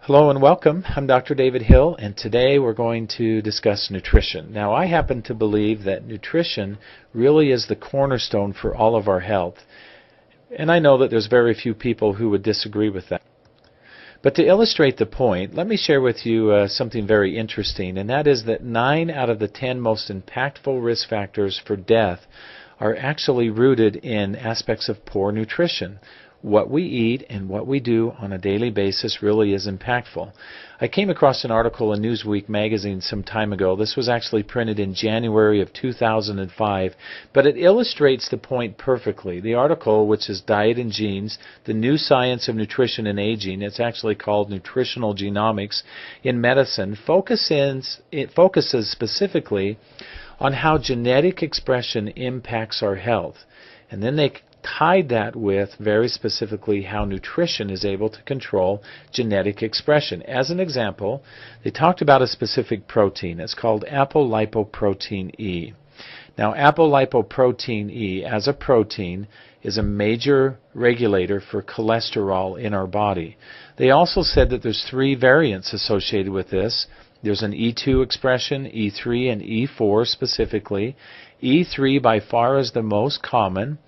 Hello and welcome. I'm Dr. David Hill, and today we're going to discuss nutrition. Now, I happen to believe that nutrition really is the cornerstone for all of our health, and I know that there's very few people who would disagree with that. But to illustrate the point, let me share with you something very interesting, and that is that 9 out of the 10 most impactful risk factors for death are actually rooted in aspects of poor nutrition. What we eat and what we do on a daily basis really is impactful. I came across an article in Newsweek magazine some time ago. This was actually printed in January of 2005, but it illustrates the point perfectly. The article, which is Diet and Genes, the New Science of Nutrition and Aging, it's actually called Nutritional Genomics in Medicine, focuses specifically on how genetic expression impacts our health. And then they tied that with, very specifically, how nutrition is able to control genetic expression. As an example, they talked about a specific protein. It's called apolipoprotein E. Now, apolipoprotein E, as a protein, is a major regulator for cholesterol in our body. They also said that there's 3 variants associated with this. There's an E2 expression, E3, and E4 specifically. E3 by far is the most common,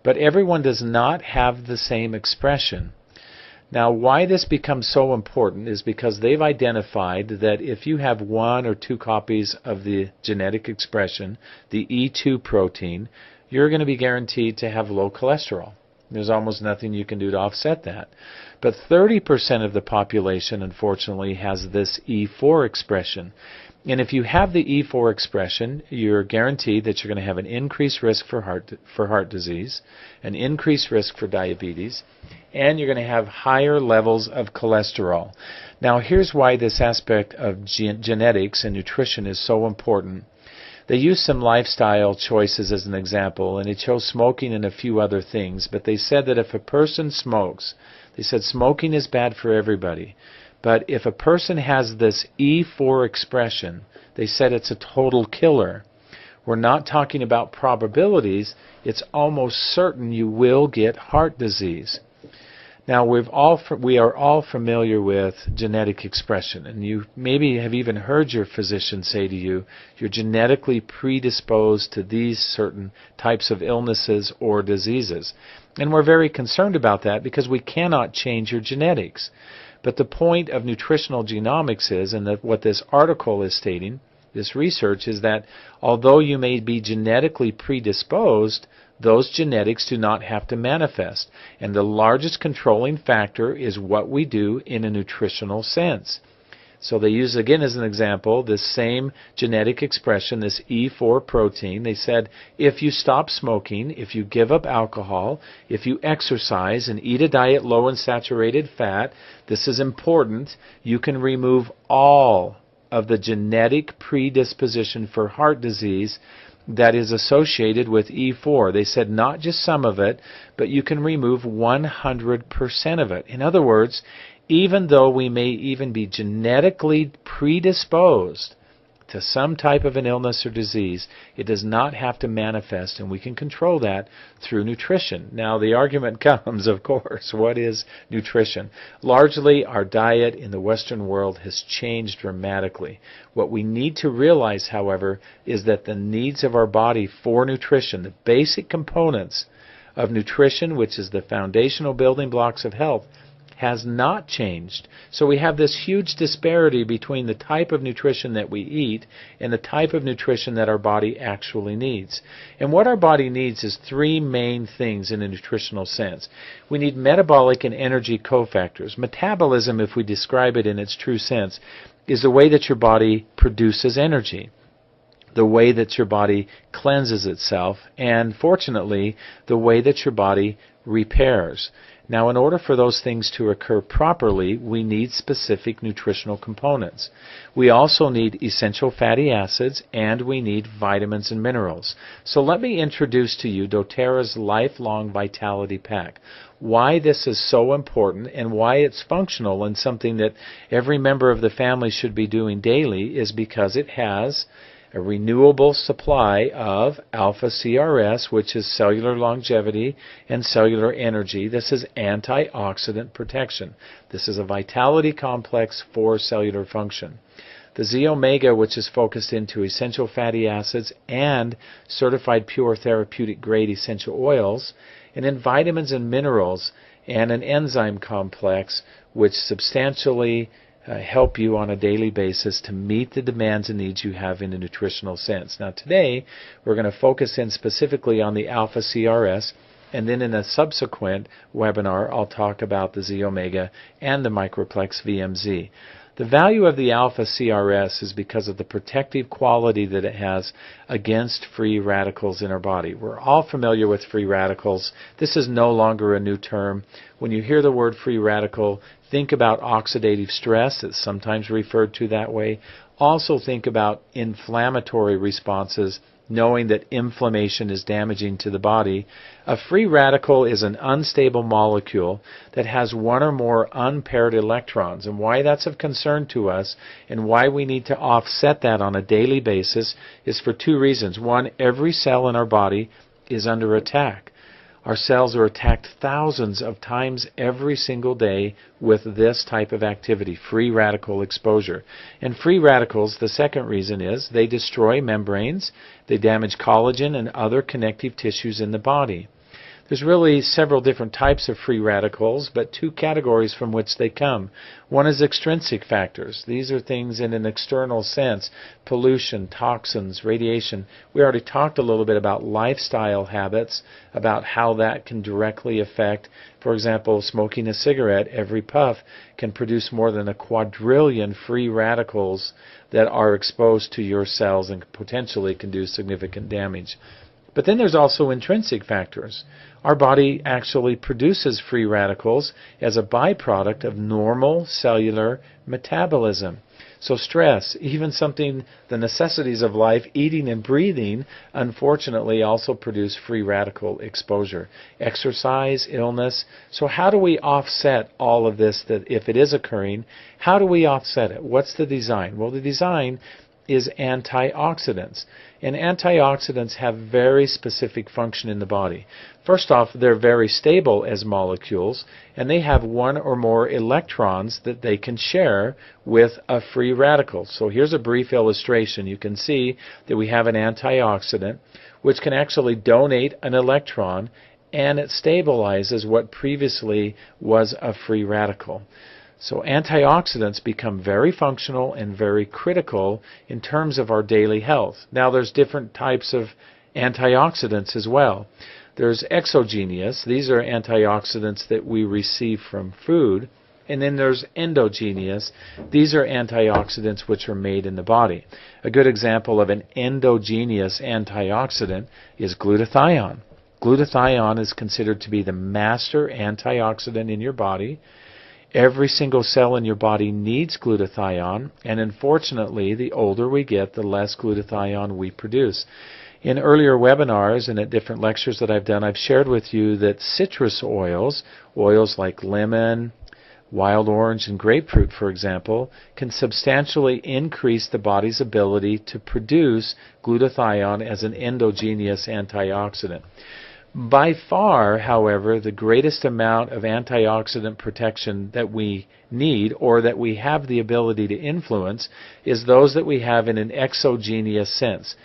but everyone does not have the same expression. Now, why this becomes so important is because they've identified that if you have 1 or 2 copies of the genetic expression, the E2 protein, you're going to be guaranteed to have low cholesterol. There's almost nothing you can do to offset that. But 30% of the population, unfortunately, has this E4 expression. And if you have the E4 expression, you're guaranteed that you're going to have an increased risk for heart disease, an increased risk for diabetes, and you're going to have higher levels of cholesterol. Now, here's why this aspect of genetics and nutrition is so important. They used some lifestyle choices as an example, and it chose smoking and a few other things, but they said that if a person smokes, they said smoking is bad for everybody. But if a person has this E4 expression, they said it's a total killer. We're not talking about probabilities. It's almost certain you will get heart disease. Now, we are all familiar with genetic expression, and you maybe have even heard your physician say to you, you're genetically predisposed to these certain types of illnesses or diseases. And we're very concerned about that because we cannot change your genetics. But the point of nutritional genomics is, and that what this article is stating, this research, is that although you may be genetically predisposed, those genetics do not have to manifest. And the largest controlling factor is what we do in a nutritional sense. So they use, again as an example, this same genetic expression, this E4 protein. They said if you stop smoking, if you give up alcohol, if you exercise and eat a diet low in saturated fat, this is important, you can remove all of the genetic predisposition for heart disease that is associated with E4. They said not just some of it, but you can remove 100% of it. In other words, even though we may even be genetically predisposed to some type of an illness or disease, it does not have to manifest, and we can control that through nutrition. Now, the argument comes, of course, what is nutrition? Largely, our diet in the Western world has changed dramatically. What we need to realize, however, is that the needs of our body for nutrition, the basic components of nutrition, which is the foundational building blocks of health, has not changed. So we have this huge disparity between the type of nutrition that we eat and the type of nutrition that our body actually needs. And what our body needs is 3 main things in a nutritional sense. We need metabolic and energy cofactors. Metabolism, if we describe it in its true sense, is the way that your body produces energy, the way that your body cleanses itself, and fortunately, the way that your body repairs. Now, in order for those things to occur properly, we need specific nutritional components. We also need essential fatty acids, and we need vitamins and minerals. So let me introduce to you doTERRA's Lifelong Vitality Pack. Why this is so important and why it's functional and something that every member of the family should be doing daily is because it has a renewable supply of alpha CRS, which is cellular longevity and cellular energy. This is antioxidant protection. This is a vitality complex for cellular function. The Z-omega, which is focused into essential fatty acids and certified pure therapeutic grade essential oils, and then vitamins and minerals and an enzyme complex which substantially help you on a daily basis to meet the demands and needs you have in a nutritional sense. Now today we're going to focus in specifically on the alpha CRS, and then in a subsequent webinar I'll talk about the Z-omega and the microplex VMZ. The value of the alpha CRS is because of the protective quality that it has against free radicals in our body. We're all familiar with free radicals. This is no longer a new term. When you hear the word free radical, think about oxidative stress. It's sometimes referred to that way. Also think about inflammatory responses, knowing that inflammation is damaging to the body. A free radical is an unstable molecule that has one or more unpaired electrons. And why that's of concern to us and why we need to offset that on a daily basis is for two reasons. One, every cell in our body is under attack. Our cells are attacked thousands of times every single day with this type of activity, free radical exposure. And free radicals, the second reason is they destroy membranes, they damage collagen and other connective tissues in the body. There's really several different types of free radicals, but two categories from which they come. One is extrinsic factors. These are things in an external sense, pollution, toxins, radiation. We already talked a little bit about lifestyle habits, about how that can directly affect, for example, smoking a cigarette. Every puff can produce more than 1 quadrillion free radicals that are exposed to your cells and potentially can do significant damage. But then there's also intrinsic factors. Our body actually produces free radicals as a byproduct of normal cellular metabolism. So stress, even something, the necessities of life, eating and breathing, unfortunately also produce free radical exposure. Exercise, illness. So how do we offset all of this, that if it is occurring, how do we offset it? What's the design? Well, the design is antioxidants. And antioxidants have very specific function in the body. First off, they're very stable as molecules, and they have one or more electrons that they can share with a free radical. So here's a brief illustration. You can see that we have an antioxidant which can actually donate an electron, and it stabilizes what previously was a free radical. So antioxidants become very functional and very critical in terms of our daily health. Now there's different types of antioxidants as well. There's exogenous. These are antioxidants that we receive from food. And then there's endogenous. These are antioxidants which are made in the body. A good example of an endogenous antioxidant is glutathione. Glutathione is considered to be the master antioxidant in your body. Every single cell in your body needs glutathione, and unfortunately, the older we get, the less glutathione we produce. In earlier webinars and at different lectures that I've done, I've shared with you that citrus oils, oils like lemon, wild orange, and grapefruit, for example, can substantially increase the body's ability to produce glutathione as an endogenous antioxidant. By far, however, the greatest amount of antioxidant protection that we need or that we have the ability to influence is those that we have in an exogenous sense.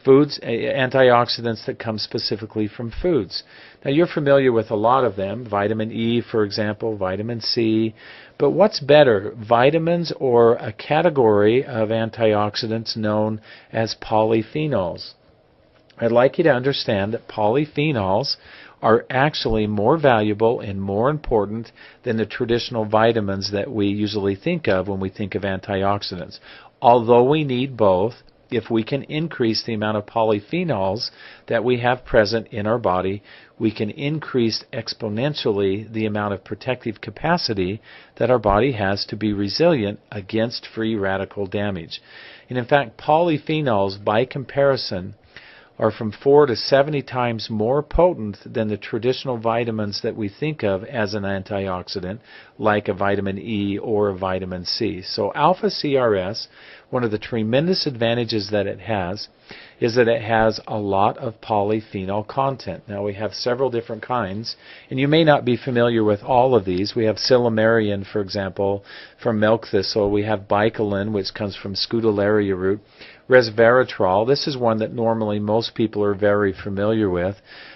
Foods, antioxidants that come specifically from foods. Now you're familiar with a lot of them, vitamin E, for example, vitamin C. But what's better, vitamins or a category of antioxidants known as polyphenols? I'd like you to understand that polyphenols are actually more valuable and more important than the traditional vitamins that we usually think of when we think of antioxidants. Although we need both, if we can increase the amount of polyphenols that we have present in our body, we can increase exponentially the amount of protective capacity that our body has to be resilient against free radical damage. And in fact, polyphenols, by comparison, are from 4 to 70 times more potent than the traditional vitamins that we think of as an antioxidant, like a vitamin E or a vitamin C. So alpha CRS, one of the tremendous advantages that it has is that it has a lot of polyphenol content. Now we have several different kinds, and you may not be familiar with all of these. We have silymarin, for example, from milk thistle. We have bicolin, which comes from scutellaria root. Resveratrol, this is one that normally most people are very familiar with.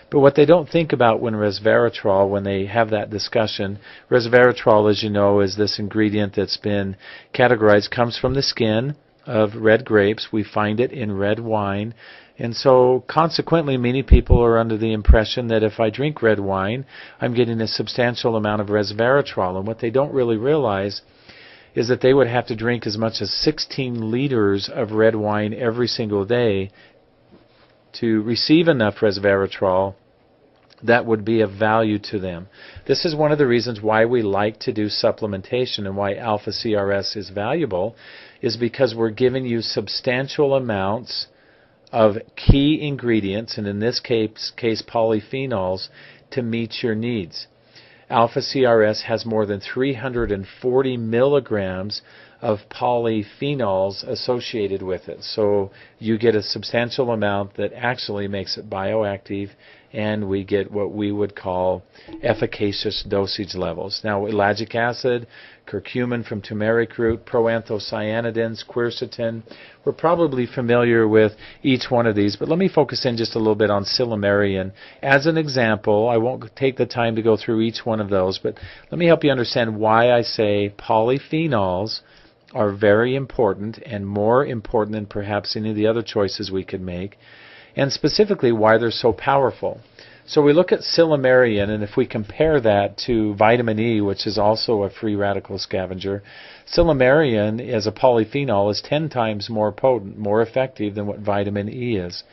But what they don't think about when they have that discussion, resveratrol, as you know, is this ingredient that's been categorized, comes from the skin of red grapes. We find it in red wine. And so consequently, many people are under the impression that if I drink red wine, I'm getting a substantial amount of resveratrol. And what they don't really realize is that they would have to drink as much as 16 liters of red wine every single day to receive enough resveratrol that would be of value to them. This is one of the reasons why we like to do supplementation and why alpha CRS is valuable, is because we're giving you substantial amounts of key ingredients, and in this case polyphenols, to meet your needs. Alpha CRS has more than 340 milligrams of polyphenols associated with it. So you get a substantial amount that actually makes it bioactive, and we get what we would call efficacious dosage levels. Now, ellagic acid, curcumin from turmeric root, proanthocyanidins, quercetin, we're probably familiar with each one of these, but let me focus in just a little bit on silymarin. As an example, I won't take the time to go through each one of those, but let me help you understand why I say polyphenols are very important and more important than perhaps any of the other choices we could make, and specifically why they're so powerful. So we look at silymarin, and if we compare that to vitamin E, which is also a free radical scavenger, silymarin as a polyphenol is 10 times more potent, more effective than what vitamin E is.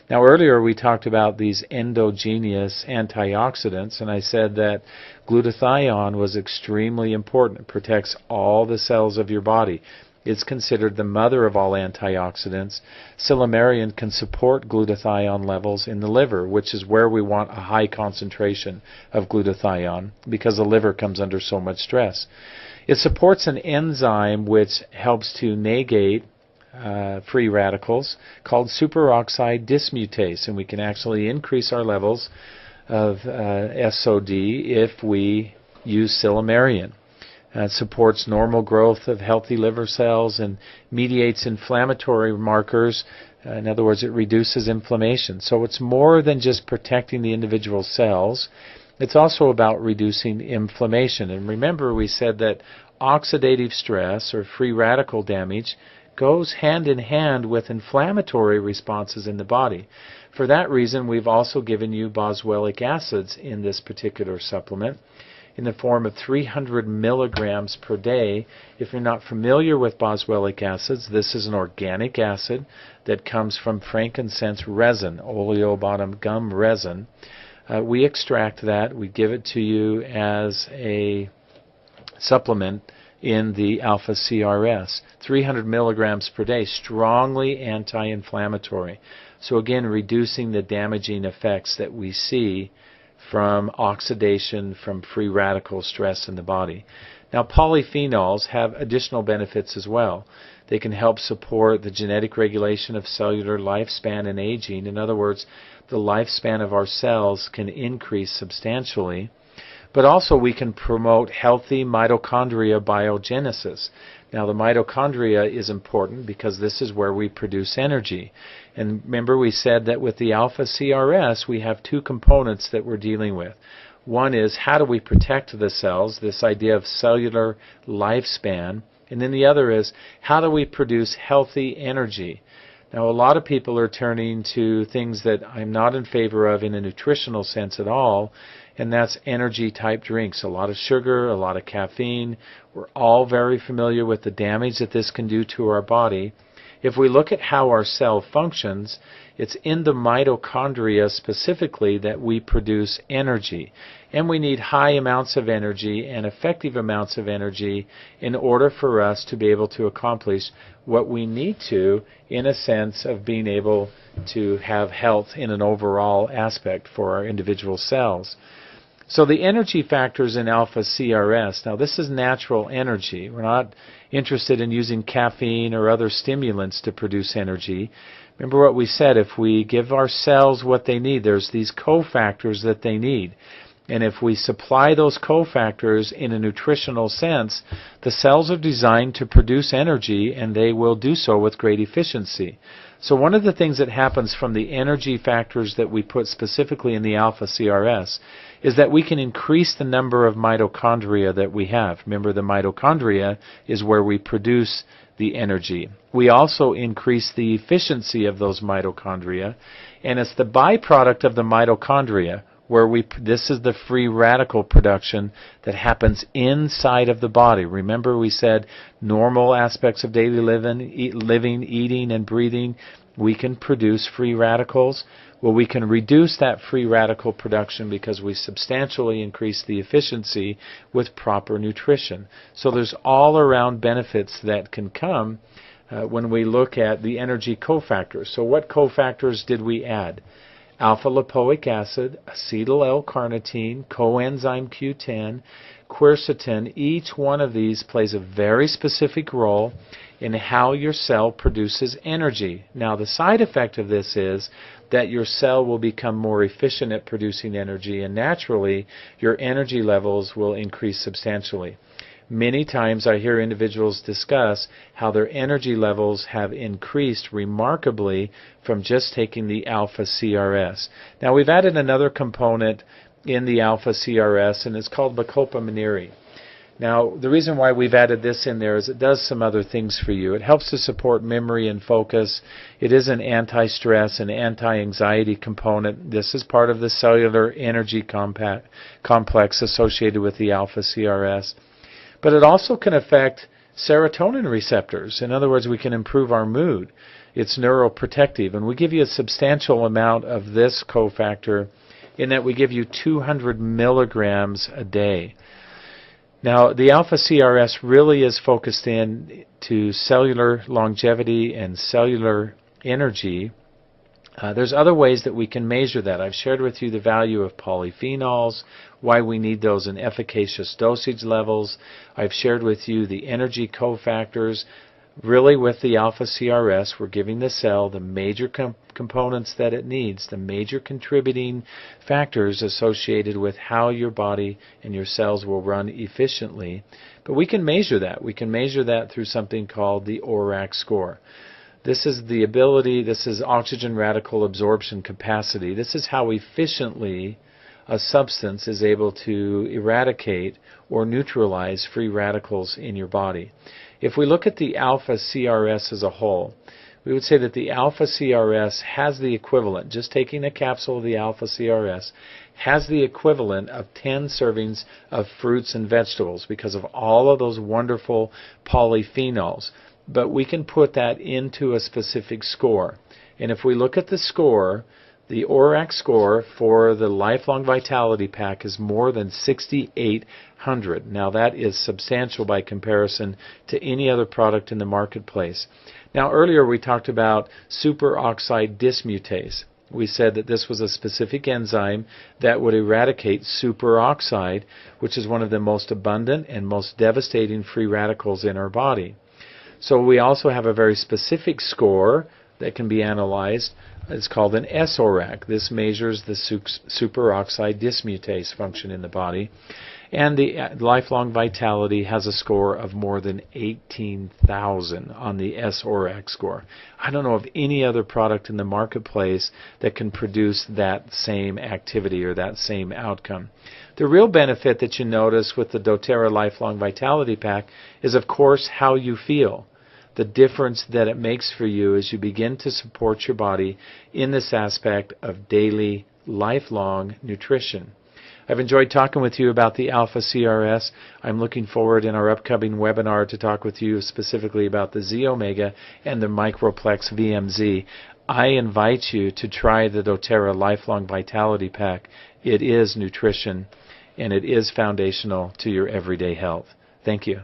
Now earlier we talked about these endogenous antioxidants, and I said that glutathione was extremely important. It protects all the cells of your body. It's considered the mother of all antioxidants. Silymarin can support glutathione levels in the liver, which is where we want a high concentration of glutathione because the liver comes under so much stress. It supports an enzyme which helps to negate free radicals called superoxide dismutase, and we can actually increase our levels of SOD if we use silymarin. It supports normal growth of healthy liver cells and mediates inflammatory markers. In other words, it reduces inflammation. So it's more than just protecting the individual cells. It's also about reducing inflammation. And remember, we said that oxidative stress or free radical damage goes hand in hand with inflammatory responses in the body. For that reason, we've also given you boswellic acids in this particular supplement in the form of 300 milligrams per day. If you're not familiar with boswellic acids, this is an organic acid that comes from frankincense resin, oleobottom gum resin. We extract that, we give it to you as a supplement in the alpha CRS. 300 milligrams per day, strongly anti-inflammatory. So again, reducing the damaging effects that we see from oxidation, from free radical stress in the body. Now, polyphenols have additional benefits as well. They can help support the genetic regulation of cellular lifespan and aging. In other words, the lifespan of our cells can increase substantially. But also we can promote healthy mitochondria biogenesis. Now the mitochondria is important because this is where we produce energy. And remember we said that with the alpha CRS we have two components that we're dealing with. One is how do we protect the cells, this idea of cellular lifespan. And then the other is how do we produce healthy energy. Now a lot of people are turning to things that I'm not in favor of in a nutritional sense at all, and that's energy type drinks. A lot of sugar, a lot of caffeine. We're all very familiar with the damage that this can do to our body. If we look at how our cell functions, it's in the mitochondria specifically that we produce energy. And we need high amounts of energy and effective amounts of energy in order for us to be able to accomplish what we need to, in a sense of being able to have health in an overall aspect for our individual cells. So the energy factors in alpha CRS, now this is natural energy. We're not interested in using caffeine or other stimulants to produce energy. Remember what we said, if we give our cells what they need, there's these cofactors that they need. And if we supply those cofactors in a nutritional sense, the cells are designed to produce energy, and they will do so with great efficiency. So one of the things that happens from the energy factors that we put specifically in the alpha CRS is that we can increase the number of mitochondria that we have. Remember, the mitochondria is where we produce the energy. We also increase the efficiency of those mitochondria, and it's the byproduct of the mitochondria where this is the free radical production that happens inside of the body. Remember, we said normal aspects of daily living, eating, and breathing, we can produce free radicals. Well, we can reduce that free radical production because we substantially increase the efficiency with proper nutrition. So there's all around benefits that can come when we look at the energy cofactors. So what cofactors did we add? Alpha-lipoic acid, acetyl L-carnitine, coenzyme Q10, quercetin. Each one of these plays a very specific role in how your cell produces energy. Now, the side effect of this is that your cell will become more efficient at producing energy, and naturally, your energy levels will increase substantially. Many times I hear individuals discuss how their energy levels have increased remarkably from just taking the alpha CRS. Now, we've added another component in the alpha CRS, and it's called Bacopa Monnieri. Now, the reason why we've added this in there is it does some other things for you. It helps to support memory and focus. It is an anti-stress and anti-anxiety component. This is part of the cellular energy complex associated with the alpha CRS. But it also can affect serotonin receptors. In other words, we can improve our mood. It's neuroprotective, and we give you a substantial amount of this cofactor in that we give you 200 milligrams a day. Now, the alpha CRS really is focused in to cellular longevity and cellular energy. There's other ways that we can measure that. I've shared with you the value of polyphenols, why we need those in efficacious dosage levels. I've shared with you the energy cofactors. Really, with the alpha CRS, we're giving the cell the major components that it needs, the major contributing factors associated with how your body and your cells will run efficiently. But we can measure that. We can measure that through something called the ORAC score. This is the ability, this is oxygen radical absorption capacity. This is how efficiently a substance is able to eradicate or neutralize free radicals in your body. If we look at the alpha CRS as a whole, we would say that the alpha CRS has the equivalent, just taking a capsule of the alpha CRS, has the equivalent of 10 servings of fruits and vegetables because of all of those wonderful polyphenols. But we can put that into a specific score. And if we look at the score, the ORAC score for the Lifelong Vitality Pack is more than 6,800. Now that is substantial by comparison to any other product in the marketplace. Now earlier we talked about superoxide dismutase. We said that this was a specific enzyme that would eradicate superoxide, which is one of the most abundant and most devastating free radicals in our body. So we also have a very specific score that can be analyzed. It's called an SORAC. This measures the superoxide dismutase function in the body. And the Lifelong Vitality has a score of more than 18,000 on the SORAC score. I don't know of any other product in the marketplace that can produce that same activity or that same outcome. The real benefit that you notice with the doTERRA Lifelong Vitality Pack is, of course, how you feel. The difference that it makes for you as you begin to support your body in this aspect of daily, lifelong nutrition. I've enjoyed talking with you about the Alpha CRS. I'm looking forward in our upcoming webinar to talk with you specifically about the Z Omega and the Microplex VMZ. I invite you to try the doTERRA Lifelong Vitality Pack. It is nutrition, and it is foundational to your everyday health. Thank you.